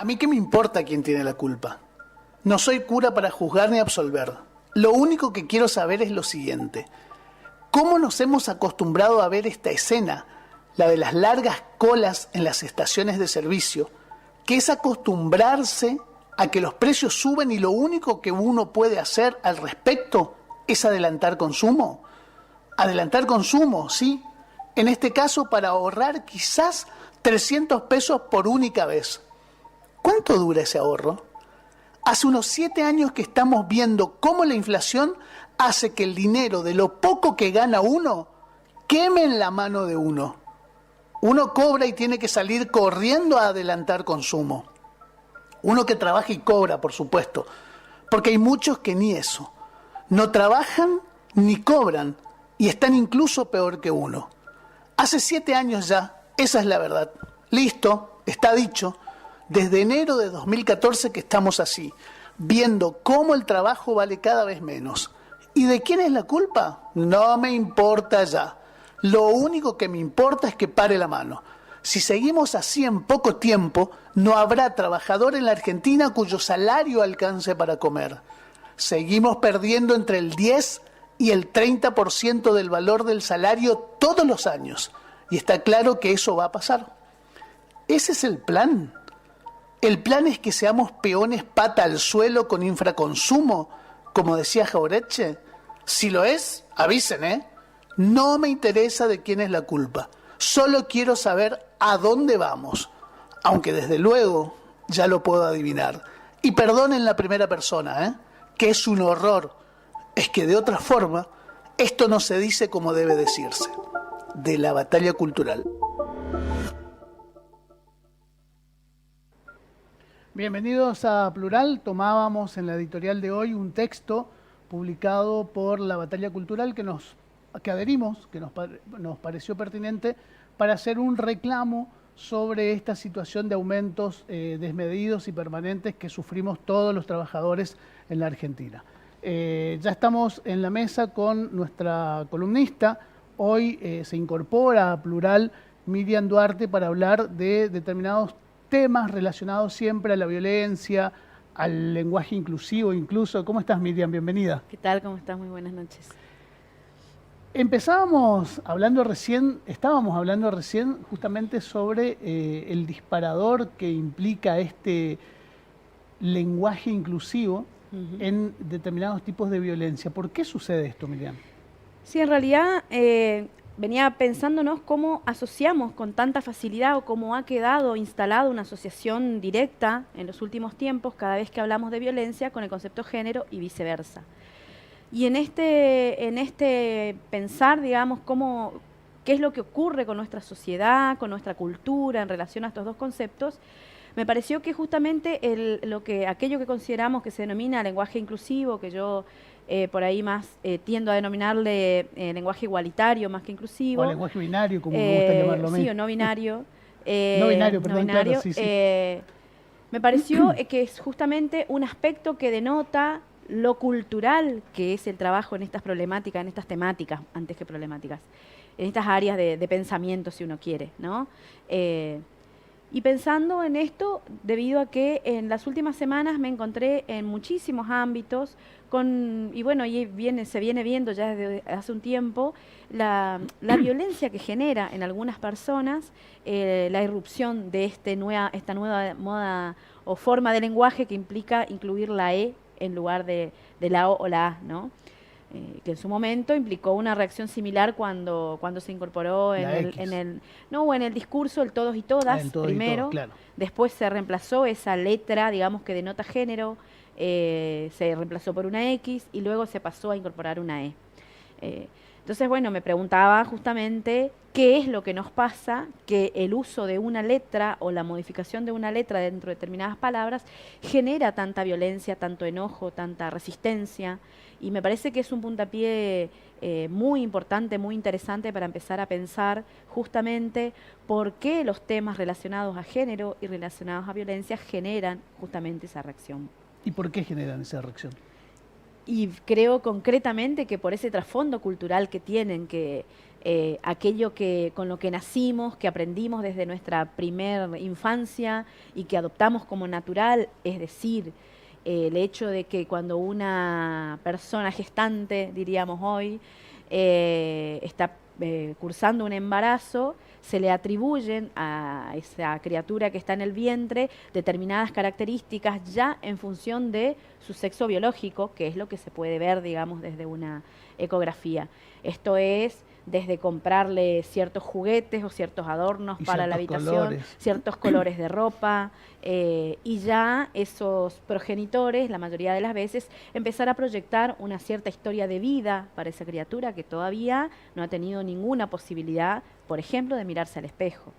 A mí qué me importa quién tiene la culpa. No soy cura para juzgar ni absolver. Lo único que quiero saber es lo siguiente. ¿Cómo nos hemos acostumbrado a ver esta escena, la de las largas colas en las estaciones de servicio, que es acostumbrarse a que los precios suben y lo único que uno puede hacer al respecto es adelantar consumo? Adelantar consumo, sí. En este caso para ahorrar quizás 300 pesos por única vez. ¿Cuánto dura ese ahorro? Hace unos 7 años que estamos viendo cómo la inflación hace que el dinero de lo poco que gana uno queme en la mano de uno. Uno cobra y tiene que salir corriendo a adelantar consumo. Uno que trabaja y cobra, por supuesto, porque hay muchos que ni eso. No trabajan ni cobran y están incluso peor que uno. Hace 7 años ya, esa es la verdad. Listo, está dicho. Desde enero de 2014 que estamos así, viendo cómo el trabajo vale cada vez menos. ¿Y de quién es la culpa? No me importa ya. Lo único que me importa es que pare la mano. Si seguimos así en poco tiempo, no habrá trabajador en la Argentina cuyo salario alcance para comer. Seguimos perdiendo entre el 10 y el 30% del valor del salario todos los años. Y está claro que eso va a pasar. Ese es el plan. El plan es que seamos peones pata al suelo con infraconsumo, como decía Jauretche. Si lo es, avisen, ¿eh? No me interesa de quién es la culpa. Solo quiero saber a dónde vamos. Aunque desde luego ya lo puedo adivinar. Y perdonen la primera persona, ¿eh? Que es un horror. Es que de otra forma, esto no se dice como debe decirse. De la batalla cultural. Bienvenidos a Plural. Tomábamos en la editorial de hoy un texto publicado por La Batalla Cultural que adherimos, que nos pareció pertinente para hacer un reclamo sobre esta situación de aumentos desmedidos y permanentes que sufrimos todos los trabajadores en la Argentina. Ya estamos en la mesa con nuestra columnista. Hoy se incorpora a Plural Miriam Duarte para hablar de determinados temas relacionados siempre a la violencia, al lenguaje inclusivo incluso. ¿Cómo estás, Miriam? Bienvenida. ¿Qué tal? ¿Cómo estás? Muy buenas noches. Estábamos hablando recién justamente sobre el disparador que implica este lenguaje inclusivo en determinados tipos de violencia. ¿Por qué sucede esto, Miriam? Sí, en realidad venía pensándonos cómo asociamos con tanta facilidad o cómo ha quedado instalada una asociación directa en los últimos tiempos cada vez que hablamos de violencia con el concepto género y viceversa. Y en este pensar, digamos, qué es lo que ocurre con nuestra sociedad, con nuestra cultura en relación a estos dos conceptos, me pareció que justamente aquello que consideramos que se denomina lenguaje inclusivo, que yo por ahí más tiendo a denominarle lenguaje igualitario más que inclusivo. O lenguaje binario, como me gusta llamarlo a mí. Sí, o no binario. No binario, perdón, no binario, claro, sí, sí. Me pareció que es justamente un aspecto que denota lo cultural que es el trabajo en estas problemáticas, en estas temáticas, antes que problemáticas, en estas áreas de pensamiento, si uno quiere, ¿no? Y pensando en esto, debido a que en las últimas semanas me encontré en muchísimos ámbitos se viene viendo ya desde hace un tiempo la violencia que genera en algunas personas la irrupción de esta nueva moda o forma de lenguaje que implica incluir la E en lugar de la O la A, ¿no? Que en su momento implicó una reacción similar cuando se incorporó en el discurso el todos y todas, primero, claro. Después se reemplazó esa letra, digamos, que denota género, se reemplazó por una X y luego se pasó a incorporar una E. Entonces, bueno, me preguntaba justamente qué es lo que nos pasa, que el uso de una letra o la modificación de una letra dentro de determinadas palabras genera tanta violencia, tanto enojo, tanta resistencia. Y me parece que es un puntapié muy importante, muy interesante para empezar a pensar justamente por qué los temas relacionados a género y relacionados a violencia generan justamente esa reacción. ¿Y por qué generan esa reacción? Y creo concretamente que por ese trasfondo cultural que tienen, que aquello con lo que nacimos, que aprendimos desde nuestra primer infancia y que adoptamos como natural, es decir, el hecho de que cuando una persona gestante, diríamos hoy, está cursando un embarazo, se le atribuyen a esa criatura que está en el vientre determinadas características ya en función de su sexo biológico, que es lo que se puede ver, digamos, desde una ecografía. Esto es desde comprarle ciertos juguetes o ciertos adornos para la habitación, ciertos colores de ropa, y ya esos progenitores, la mayoría de las veces, empezar a proyectar una cierta historia de vida para esa criatura que todavía no ha tenido ninguna posibilidad, por ejemplo, de mirarse al espejo.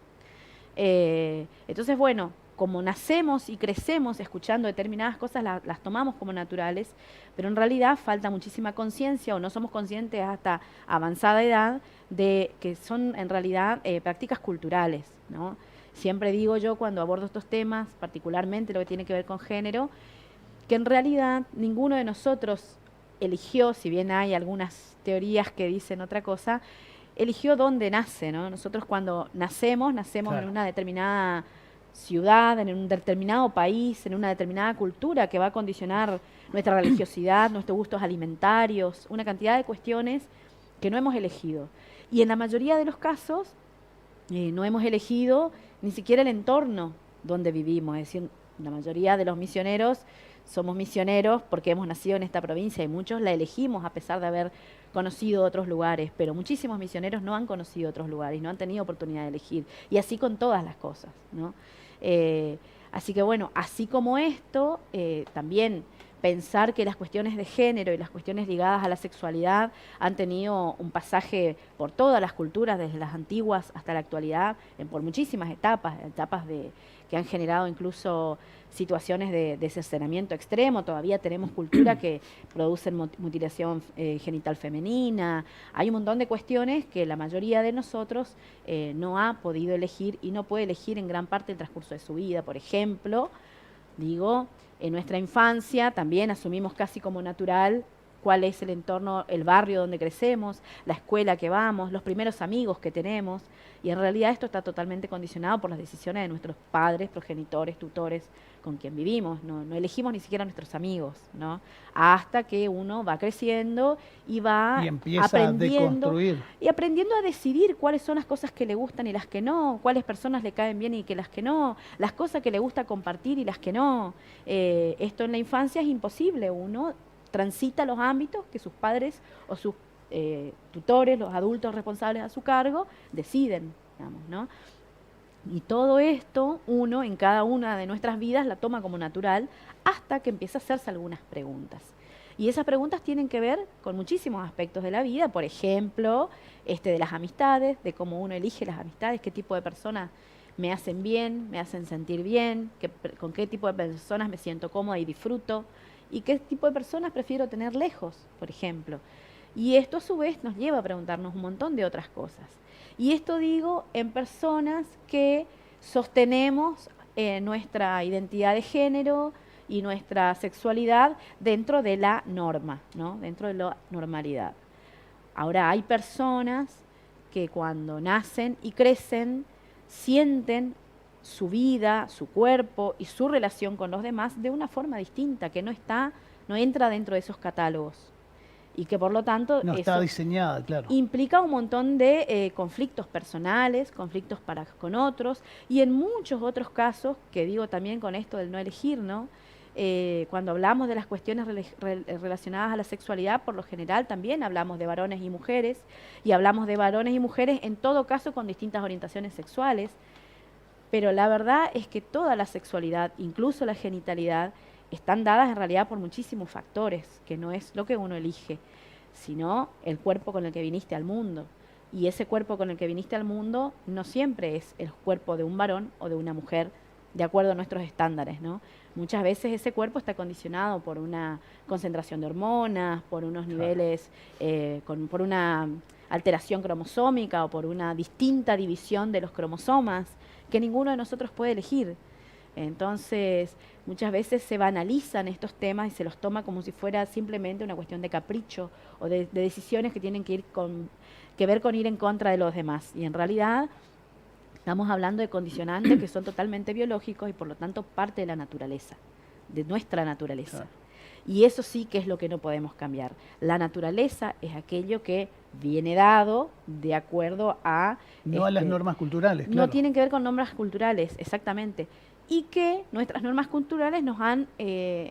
Entonces, bueno, como nacemos y crecemos escuchando determinadas cosas, las tomamos como naturales, pero en realidad falta muchísima conciencia o no somos conscientes hasta avanzada edad de que son en realidad prácticas culturales, ¿no? Siempre digo yo cuando abordo estos temas, particularmente lo que tiene que ver con género, que en realidad ninguno de nosotros eligió, si bien hay algunas teorías que dicen otra cosa, eligió dónde nace, ¿no? Nosotros cuando nacemos claro, en una determinada ciudad, en un determinado país, en una determinada cultura que va a condicionar nuestra religiosidad, nuestros gustos alimentarios, una cantidad de cuestiones que no hemos elegido. Y en la mayoría de los casos no hemos elegido ni siquiera el entorno donde vivimos. Es decir, la mayoría de los misioneros somos misioneros porque hemos nacido en esta provincia y muchos la elegimos a pesar de haber conocido otros lugares, pero muchísimos misioneros no han conocido otros lugares, no han tenido oportunidad de elegir. Y así con todas las cosas, ¿no? Así que bueno, así como esto, también pensar que las cuestiones de género y las cuestiones ligadas a la sexualidad han tenido un pasaje por todas las culturas, desde las antiguas hasta la actualidad, por muchísimas etapas que han generado incluso situaciones de cercenamiento extremo. Todavía tenemos cultura que producen mutilación genital femenina. Hay un montón de cuestiones que la mayoría de nosotros no ha podido elegir y no puede elegir en gran parte el transcurso de su vida. Por ejemplo, digo, en nuestra infancia también asumimos casi como natural cuál es el entorno, el barrio donde crecemos, la escuela que vamos, los primeros amigos que tenemos, y en realidad esto está totalmente condicionado por las decisiones de nuestros padres, progenitores, tutores con quien vivimos. No elegimos ni siquiera a nuestros amigos, ¿no? Hasta que uno va creciendo y va aprendiendo a decidir cuáles son las cosas que le gustan y las que no, cuáles personas le caen bien y que las que no, las cosas que le gusta compartir y las que no. Esto en la infancia es imposible. Uno transita los ámbitos que sus padres o sus tutores, los adultos responsables a su cargo, deciden, digamos, ¿no? Y todo esto, uno en cada una de nuestras vidas la toma como natural hasta que empieza a hacerse algunas preguntas. Y esas preguntas tienen que ver con muchísimos aspectos de la vida, por ejemplo, de las amistades, de cómo uno elige las amistades, qué tipo de personas me hacen bien, me hacen sentir bien, con qué tipo de personas me siento cómoda y disfruto, y qué tipo de personas prefiero tener lejos, por ejemplo. Y esto a su vez nos lleva a preguntarnos un montón de otras cosas. Y esto digo en personas que sostenemos nuestra identidad de género y nuestra sexualidad dentro de la norma, ¿no? Dentro de la normalidad. Ahora, hay personas que cuando nacen y crecen sienten su vida, su cuerpo y su relación con los demás de una forma distinta, que no entra dentro de esos catálogos. Y que por lo tanto no está diseñada, claro, implica un montón de conflictos personales, conflictos con otros, y en muchos otros casos, que digo también con esto del no elegir, ¿no? Cuando hablamos de las cuestiones relacionadas a la sexualidad, por lo general también hablamos de varones y mujeres, y hablamos de varones y mujeres en todo caso con distintas orientaciones sexuales, pero la verdad es que toda la sexualidad, incluso la genitalidad, están dadas en realidad por muchísimos factores, que no es lo que uno elige, sino el cuerpo con el que viniste al mundo. Y ese cuerpo con el que viniste al mundo no siempre es el cuerpo de un varón o de una mujer, de acuerdo a nuestros estándares, ¿no? Muchas veces ese cuerpo está condicionado por una concentración de hormonas, por unos niveles, por una alteración cromosómica o por una distinta división de los cromosomas, que ninguno de nosotros puede elegir. Entonces, muchas veces se banalizan estos temas y se los toma como si fuera simplemente una cuestión de capricho o de decisiones que tienen que ver con ir en contra de los demás. Y en realidad estamos hablando de condicionantes que son totalmente biológicos y por lo tanto parte de la naturaleza, de nuestra naturaleza. Claro. Y eso sí que es lo que no podemos cambiar. La naturaleza es aquello que viene dado de acuerdo a... No a las normas culturales, No claro. tienen que ver con normas culturales, exactamente. Y que nuestras normas culturales nos han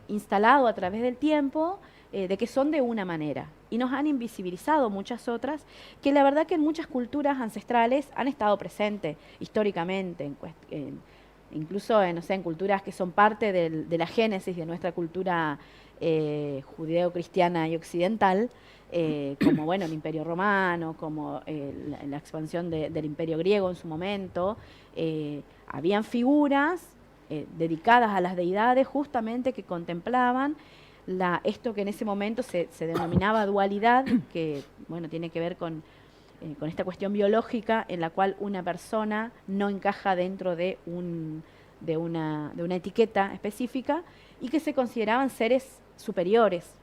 instalado a través del tiempo de que son de una manera. Y nos han invisibilizado muchas otras, que la verdad que en muchas culturas ancestrales han estado presentes históricamente, incluso no sé, en culturas que son parte de la génesis de nuestra cultura judeo-cristiana y occidental, como bueno, el Imperio Romano, como la expansión del Imperio Griego en su momento, habían figuras dedicadas a las deidades justamente que contemplaban esto que en ese momento se denominaba dualidad, que bueno, tiene que ver con esta cuestión biológica en la cual una persona no encaja dentro de una etiqueta específica y que se consideraban seres superiores.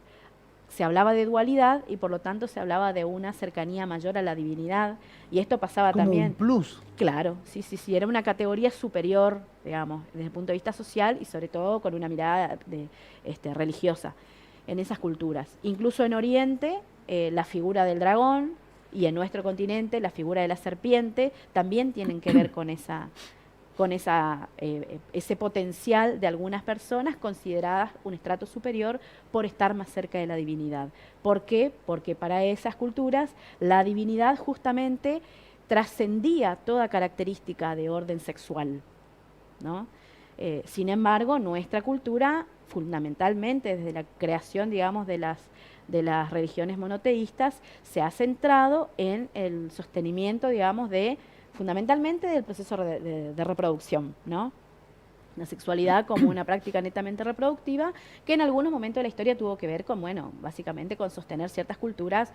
Se hablaba de dualidad y por lo tanto se hablaba de una cercanía mayor a la divinidad, y esto pasaba Como también. un plus. Claro, sí, sí, sí, era una categoría superior, digamos, desde el punto de vista social y sobre todo con una mirada religiosa en esas culturas. Incluso en Oriente, la figura del dragón, y en nuestro continente la figura de la serpiente también tienen que ver con ese potencial de algunas personas consideradas un estrato superior por estar más cerca de la divinidad. ¿Por qué? Porque para esas culturas la divinidad justamente trascendía toda característica de orden sexual, ¿no? Sin embargo, nuestra cultura, fundamentalmente desde la creación, digamos, de las religiones monoteístas, se ha centrado en el sostenimiento, digamos, fundamentalmente del proceso de reproducción, ¿no? La sexualidad como una práctica netamente reproductiva que en algunos momentos de la historia tuvo que ver con, bueno, básicamente con sostener ciertas culturas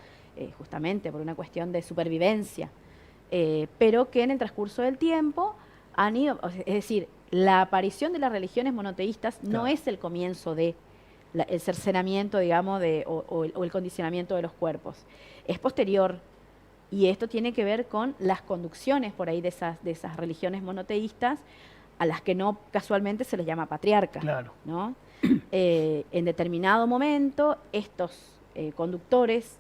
justamente por una cuestión de supervivencia, pero que en el transcurso del tiempo han ido, es decir, la aparición de las religiones monoteístas no Claro. es el comienzo de el cercenamiento, digamos, o el condicionamiento de los cuerpos. Es posterior. Y esto tiene que ver con las conducciones por ahí de esas religiones monoteístas, a las que no casualmente se les llama patriarcas, Claro. ¿no? En determinado momento, estos conductores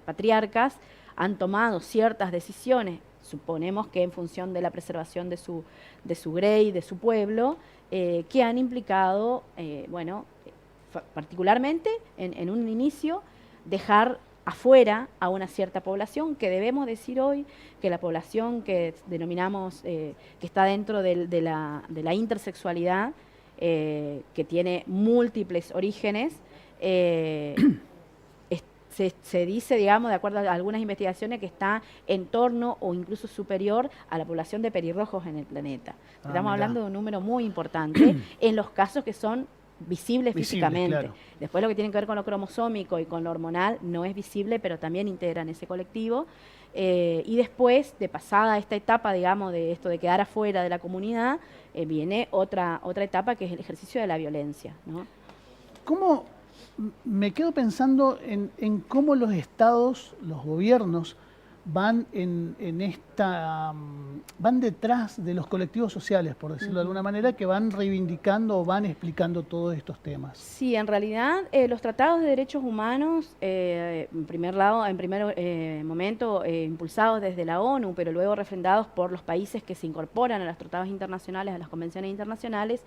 patriarcas han tomado ciertas decisiones, suponemos que en función de la preservación de su grey, de su pueblo, que han implicado, particularmente en un inicio, dejar afuera a una cierta población, que debemos decir hoy que la población que denominamos, que está dentro de la intersexualidad, que tiene múltiples orígenes, se dice, digamos, de acuerdo a algunas investigaciones, que está en torno o incluso superior a la población de pelirrojos en el planeta. Estamos hablando de un número muy importante en los casos que son visibles físicamente. Claro. Después lo que tiene que ver con lo cromosómico y con lo hormonal no es visible, pero también integran ese colectivo. Y después, de pasada esta etapa, digamos, de esto de quedar afuera de la comunidad, viene otra etapa que es el ejercicio de la violencia, ¿no? ¿Cómo? Me quedo pensando en cómo los estados, los gobiernos, van van detrás de los colectivos sociales, por decirlo de alguna manera, que van reivindicando o van explicando todos estos temas. Sí, en realidad los tratados de derechos humanos, en primer momento impulsados desde la ONU, pero luego refrendados por los países que se incorporan a los tratados internacionales, a las convenciones internacionales,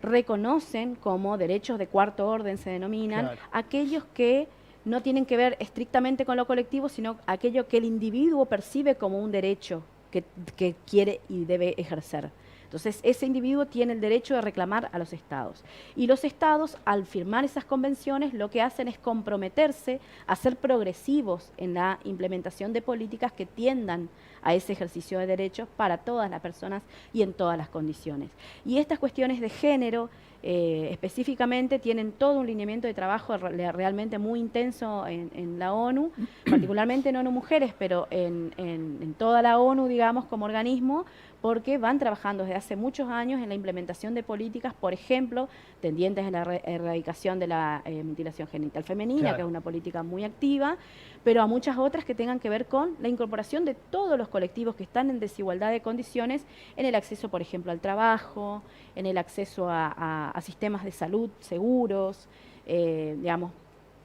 reconocen como derechos de cuarto orden, se denominan, Claro. aquellos que no tienen que ver estrictamente con lo colectivo, sino aquello que el individuo percibe como un derecho que quiere y debe ejercer. Entonces, ese individuo tiene el derecho de reclamar a los estados. Y los estados, al firmar esas convenciones, lo que hacen es comprometerse a ser progresivos en la implementación de políticas que tiendan a ese ejercicio de derechos para todas las personas y en todas las condiciones. Y estas cuestiones de género específicamente tienen todo un lineamiento de trabajo realmente muy intenso en la ONU, particularmente en ONU Mujeres, pero en toda la ONU, digamos, como organismo, porque van trabajando desde hace muchos años en la implementación de políticas, por ejemplo, tendientes a la erradicación de la mutilación genital femenina, Claro. que es una política muy activa, pero a muchas otras que tengan que ver con la incorporación de todos los colectivos que están en desigualdad de condiciones en el acceso, por ejemplo, al trabajo, en el acceso a sistemas de salud seguros, digamos,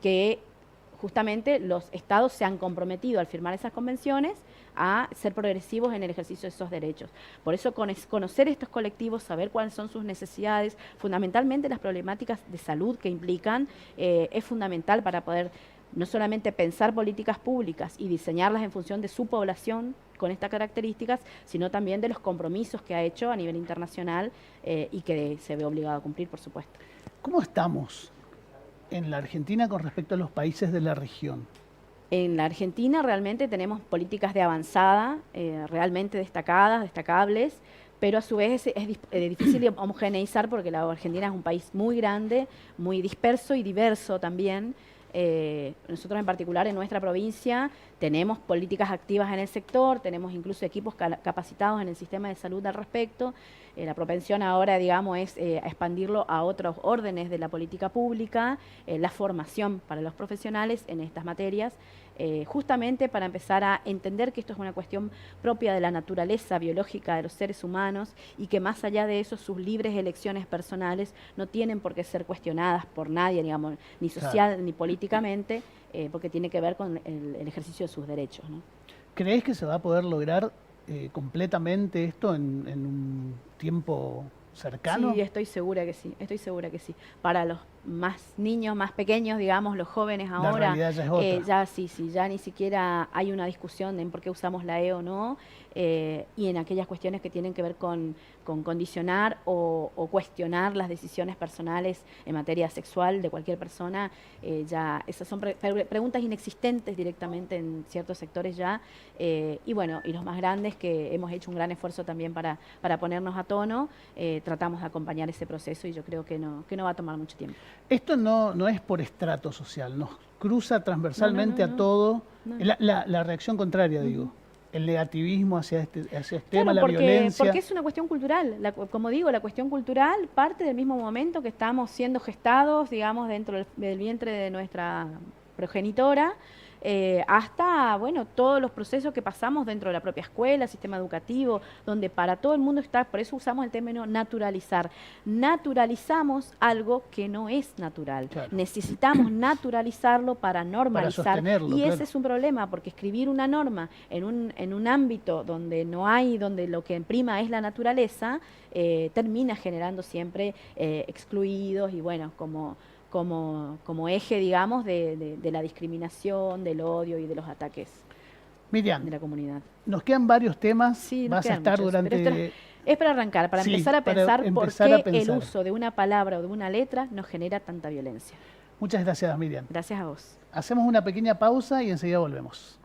que justamente los estados se han comprometido al firmar esas convenciones a ser progresivos en el ejercicio de esos derechos. Por eso conocer estos colectivos, saber cuáles son sus necesidades, fundamentalmente las problemáticas de salud que implican, es fundamental para poder no solamente pensar políticas públicas y diseñarlas en función de su población con estas características, sino también de los compromisos que ha hecho a nivel internacional y que se ve obligado a cumplir, por supuesto. ¿Cómo estamos en la Argentina con respecto a los países de la región? En la Argentina realmente tenemos políticas de avanzada, realmente destacadas, destacables, pero a su vez es difícil de homogeneizar porque la Argentina es un país muy grande, muy disperso y diverso también. Nosotros en particular en nuestra provincia tenemos políticas activas en el sector, tenemos incluso equipos capacitados en el sistema de salud al respecto. La propensión ahora, digamos, es a expandirlo a otros órdenes de la política pública, la formación para los profesionales en estas materias, justamente para empezar a entender que esto es una cuestión propia de la naturaleza biológica de los seres humanos y que más allá de eso sus libres elecciones personales no tienen por qué ser cuestionadas por nadie, digamos, ni social, claro, ni políticamente, porque tiene que ver con el ejercicio de sus derechos, ¿no? ¿Crees que se va a poder lograr completamente esto en un tiempo cercano? Sí, estoy segura que sí, estoy segura que sí. Para los más niños, más pequeños, digamos, los jóvenes ahora, la realidad ya es otra. Ya sí, ya ni siquiera hay una discusión en por qué usamos la E o no, y en aquellas cuestiones que tienen que ver con condicionar o cuestionar las decisiones personales en materia sexual de cualquier persona, ya esas son preguntas inexistentes directamente en ciertos sectores ya, y bueno, y los más grandes que hemos hecho un gran esfuerzo también para ponernos a tono, tratamos de acompañar ese proceso y yo creo que no va a tomar mucho tiempo. Esto no es por estrato social, nos cruza transversalmente a todo. La reacción contraria, digo. El negativismo hacia este tema, claro, la violencia. Porque es una cuestión cultural. Como digo, la cuestión cultural parte del mismo momento que estamos siendo gestados, digamos, dentro del vientre de nuestra progenitora, hasta, bueno, todos los procesos que pasamos dentro de la propia escuela, sistema educativo, donde para todo el mundo está, por eso usamos el término naturalizar. Naturalizamos algo que no es natural. Claro. Necesitamos naturalizarlo para normalizar. Para sostenerlo, y ese claro. es un problema, porque escribir una norma en un ámbito donde no hay, donde lo que prima es la naturaleza, termina generando siempre excluidos y, bueno, como eje, digamos, de la discriminación, del odio y de los ataques, Miriam, de la comunidad. Nos quedan varios temas, sí, vas a estar muchos, durante... Es para arrancar, para sí, empezar a pensar por qué el uso de una palabra o de una letra nos genera tanta violencia. Muchas gracias, Miriam. Gracias a vos. Hacemos una pequeña pausa y enseguida volvemos.